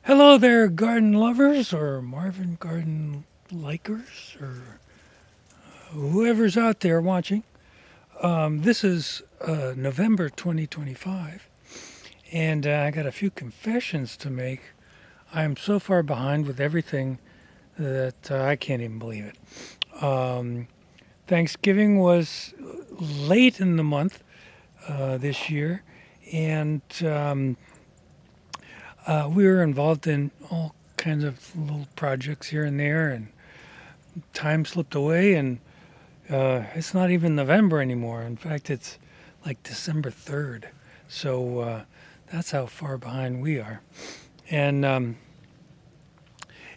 Hello there, garden lovers or Marvin garden likers or whoever's out there watching. This is November 2025, and I got a few confessions to make. I am so far behind with everything that I can't even believe it. Thanksgiving was late in the month this year, and we were involved in all kinds of little projects here and there, and time slipped away, and it's not even November anymore. In fact, it's like December 3rd. So that's how far behind we are. And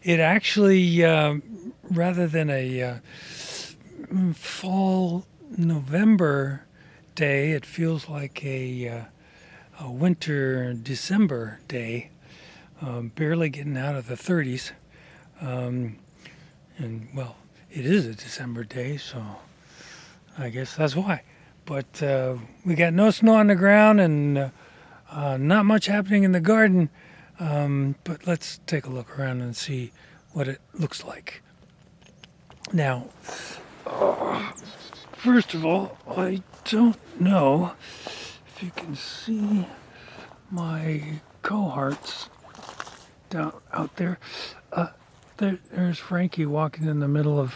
it actually, rather than a fall November day, it feels like a winter December day, barely getting out of the 30s. And well, it is a December day, so I guess that's why. But we got no snow on the ground and not much happening in the garden. But let's take a look around and see what it looks like. Now, first of all, I don't know if you can see my cohorts down out there. There's Frankie walking in the middle of,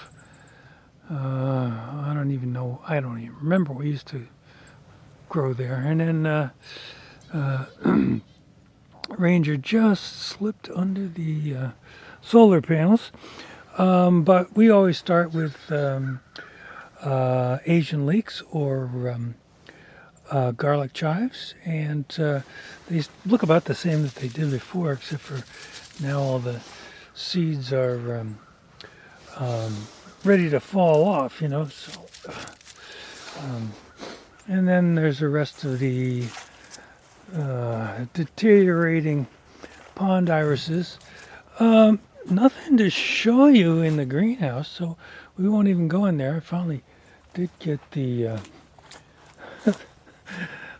I don't even know, I don't even remember what used to grow there. And then Ranger just slipped under the solar panels. But we always start with Asian leeks or garlic chives. And they look about the same that they did before, except for now all the seeds are ready to fall off, you know. So, and then there's the rest of the deteriorating pond irises. Nothing to show you in the greenhouse, so we won't even go in there. I finally did get the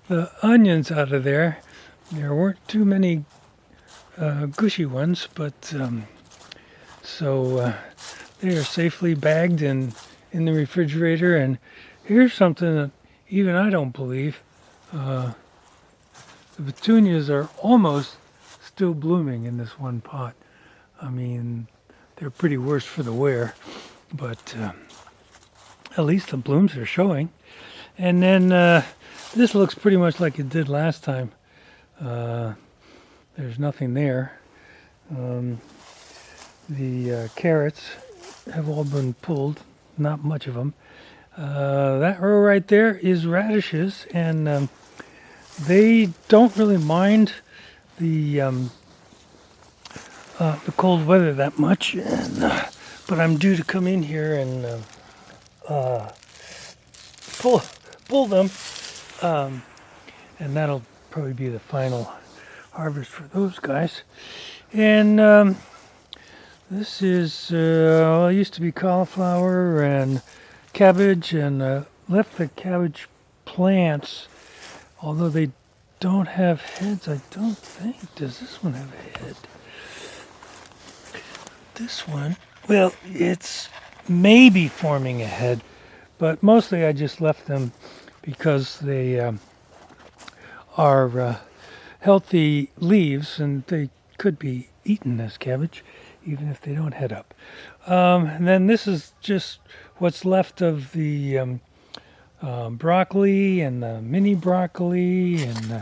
the onions out of there. There weren't too many gushy ones, but so they are safely bagged in the refrigerator. And here's something that even I don't believe. The petunias are almost still blooming in this one pot. I mean, they're pretty worse for the wear, but at least the blooms are showing. And then this looks pretty much like it did last time. There's nothing there. The carrots have all been pulled, not much of them. That row right there is radishes, and they don't really mind the cold weather that much. And, but I'm due to come in here and pull them, and that'll probably be the final harvest for those guys. And this is well, it used to be cauliflower and cabbage, and left the cabbage plants, although they don't have heads. I don't think. Does this one have a head? This one, well, it's maybe forming a head, but mostly I just left them because they are healthy leaves, and they could be eaten as cabbage, even if they don't head up. And then this is just what's left of the broccoli and the mini broccoli and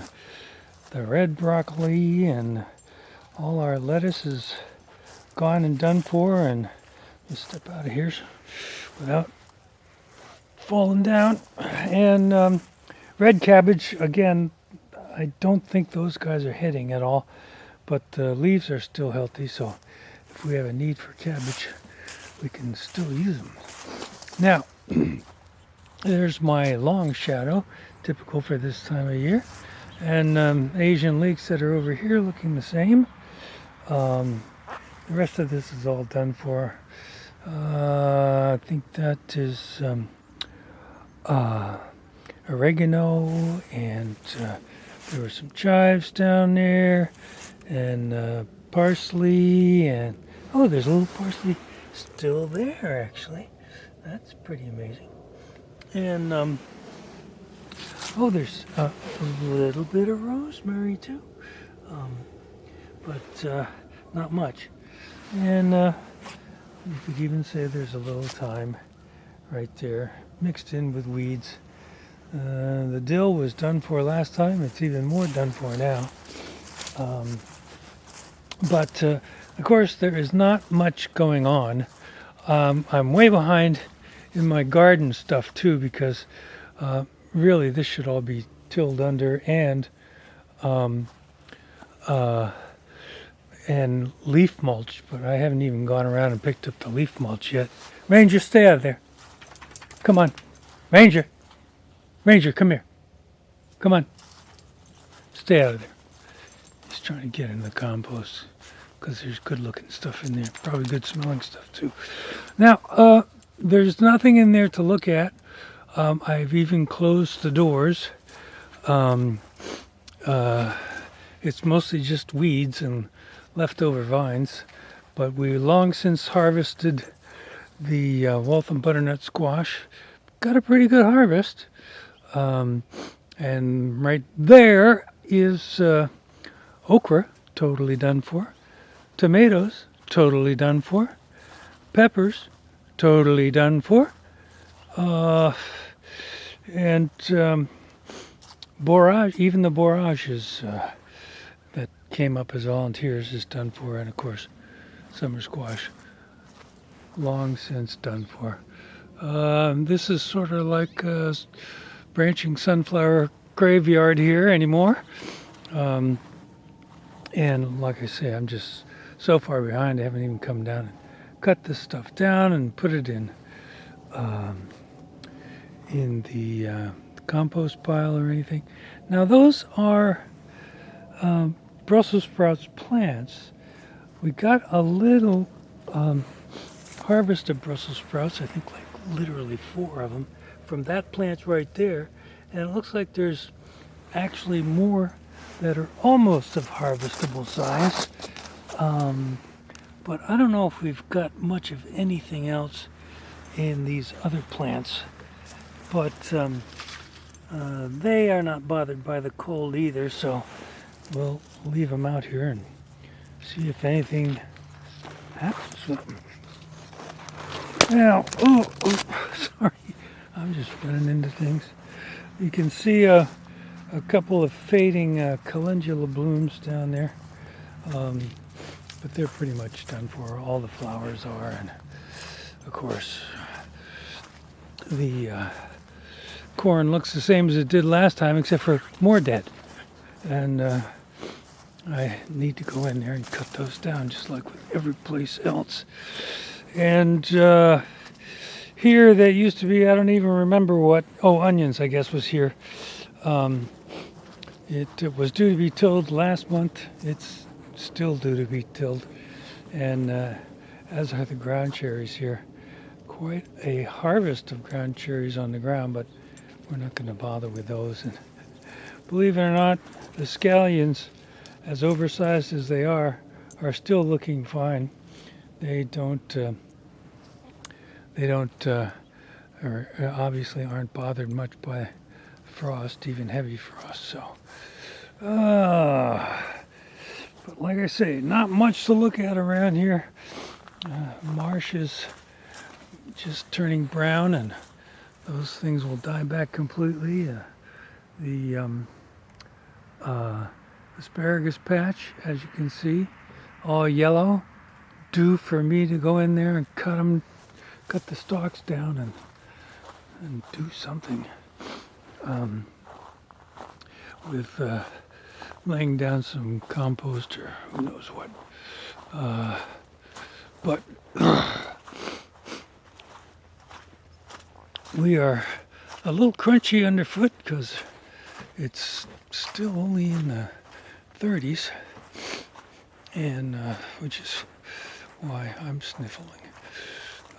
the red broccoli, and all our lettuce is gone and done for. And just step out of here without falling down. And red cabbage, again, I don't think those guys are heading at all, but the leaves are still healthy, so if we have a need for cabbage, we can still use them. Now, there's my long shadow, typical for this time of year, and Asian leeks that are over here looking the same. The rest of this is all done for. I think that is oregano, and there were some chives down there, and parsley, and oh, there's a little parsley still there actually. That's pretty amazing. And oh, there's a little bit of rosemary too, but not much. And you could even say there's a little thyme right there, mixed in with weeds. The dill was done for last time. It's even more done for now. But of course, there is not much going on. I'm way behind in my garden stuff too, because really this should all be tilled under um, uh, and leaf mulch, but I haven't even gone around and picked up the leaf mulch yet. Ranger, stay out of there. Come on. Ranger. Ranger, come here. Come on. Stay out of there. He's trying to get in the compost because there's good looking stuff in there. Probably good smelling stuff too. Now, there's nothing in there to look at. I've even closed the doors. It's mostly just weeds and leftover vines, but we long since harvested the Waltham butternut squash. Got a pretty good harvest. And right there is okra, totally done for. Tomatoes, totally done for. Peppers, totally done for. And borage, even the borage is that came up as volunteers is done for, and of course summer squash long since done for. This is sort of like a branching sunflower graveyard here anymore, and like I say, I'm just so far behind I haven't even come down and cut this stuff down and put it in the compost pile or anything. Now those are Brussels sprouts plants. We got a little harvest of Brussels sprouts, I think like literally 4 of them, from that plant right there. And it looks like there's actually more that are almost of harvestable size. But I don't know if we've got much of anything else in these other plants. But they are not bothered by the cold either, so we'll leave them out here and see if anything happens with them. Now, sorry, I'm just running into things. You can see a couple of fading calendula blooms down there, but they're pretty much done for. All the flowers are, and of course the corn looks the same as it did last time, except for more dead. And I need to go in there and cut those down, just like with every place else. And here that used to be, I don't even remember what, onions I guess was here. It was due to be tilled last month. It's still due to be tilled. And as are the ground cherries here. Quite a harvest of ground cherries on the ground, but we're not going to bother with those. And believe it or not, the scallions, as oversized as they are still looking fine. They don't, or obviously aren't bothered much by frost, even heavy frost. So, but like I say, not much to look at around here. Marsh is just turning brown, and those things will die back completely. The asparagus patch, as you can see, all yellow, due for me to go in there and cut the stalks down and do something with laying down some compost or who knows what. But we are a little crunchy underfoot because it's still only in the 30s, and which is why I'm sniffling.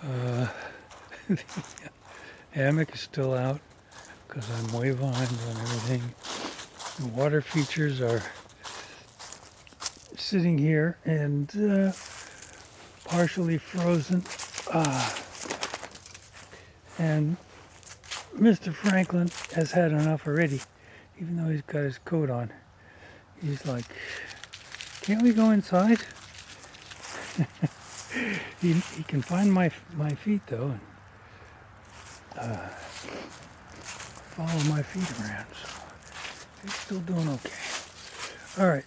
The hammock is still out because I'm way behind on everything. The water features are sitting here and partially frozen. And Mr. Franklin has had enough already, even though he's got his coat on. He's like, can't we go inside? he can find my feet though, and follow my feet around, so he's still doing okay. All right,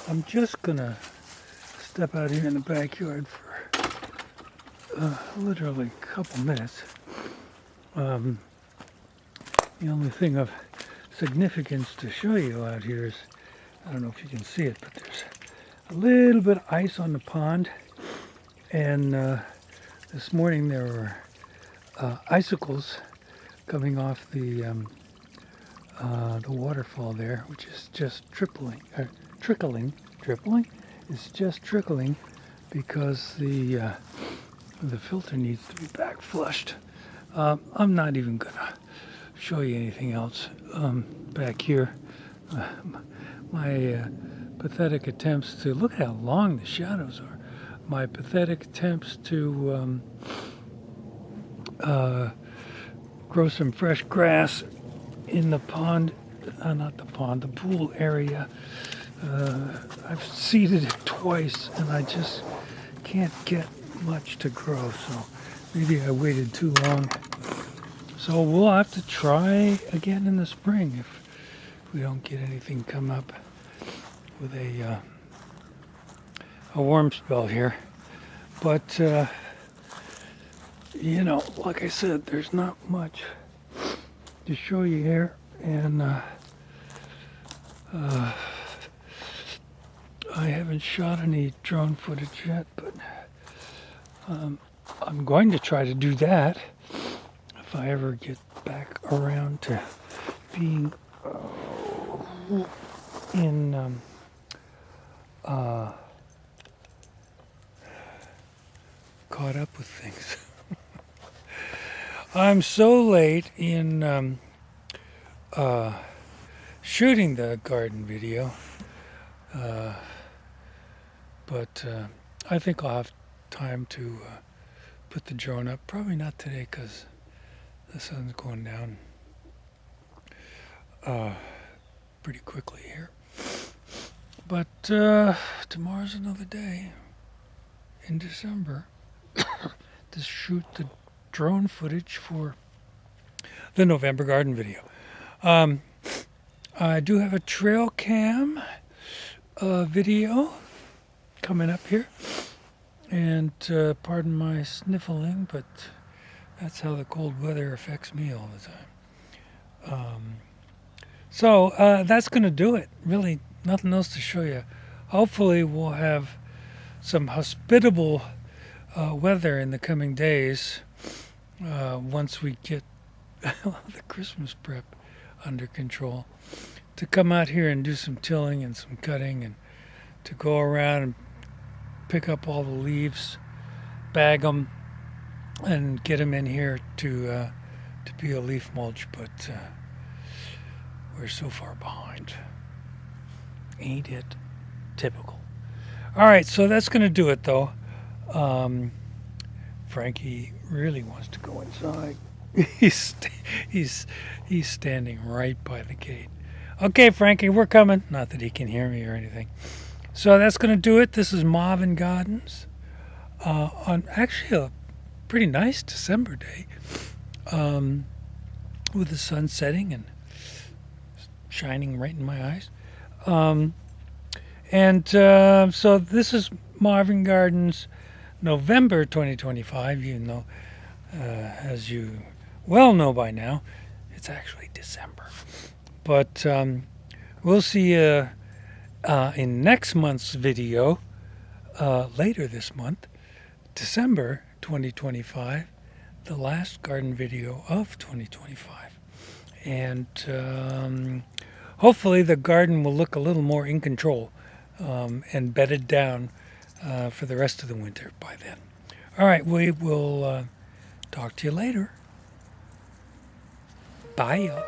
I'm just gonna step out here in the backyard for literally a couple minutes. The only thing of significance to show you out here is, I don't know if you can see it, but there's a little bit of ice on the pond, and this morning there were icicles coming off the waterfall there, which is just trickling. It's just trickling because the filter needs to be back flushed. I'm not even gonna show you anything else back here. My pathetic attempts to look how long the shadows are. My pathetic attempts to grow some fresh grass in the pond, not the pond, the pool area. I've seeded it twice and I just can't get much to grow, so maybe I waited too long. So we'll have to try again in the spring if we don't get anything come up with a warm spell here. But you know, like I said, there's not much to show you here, and I haven't shot any drone footage yet, but I'm going to try to do that if I ever get back around to being in caught up with things. I'm so late in shooting the garden video, but I think I'll have time to put the drone up. Probably not today because the sun's going down pretty quickly here. But tomorrow's another day in December to shoot the drone footage for the November garden video. I do have a trail cam video coming up here, and pardon my sniffling, but that's how the cold weather affects me all the time. So that's going to do it. Really, nothing else to show you. Hopefully we'll have some hospitable weather in the coming days once we get the Christmas prep under control, to come out here and do some tilling and some cutting, and to go around and pick up all the leaves, bag them, and get them in here to be a leaf mulch. But we're so far behind. Ain't it typical? All right, so that's going to do it, though. Frankie really wants to go inside. He's standing right by the gate. Okay, Frankie, we're coming. Not that he can hear me or anything. So that's going to do it. This is Marvin Gardens on actually a pretty nice December day, with the sun setting and shining right in my eyes. So this is Marvin Gardens November 2025, even though, as you well know by now, it's actually December. But we'll see you in next month's video, later this month, December 2025, the last garden video of 2025. And hopefully the garden will look a little more in control and bedded down for the rest of the winter by then. All right, we will talk to you later. Bye, y'all.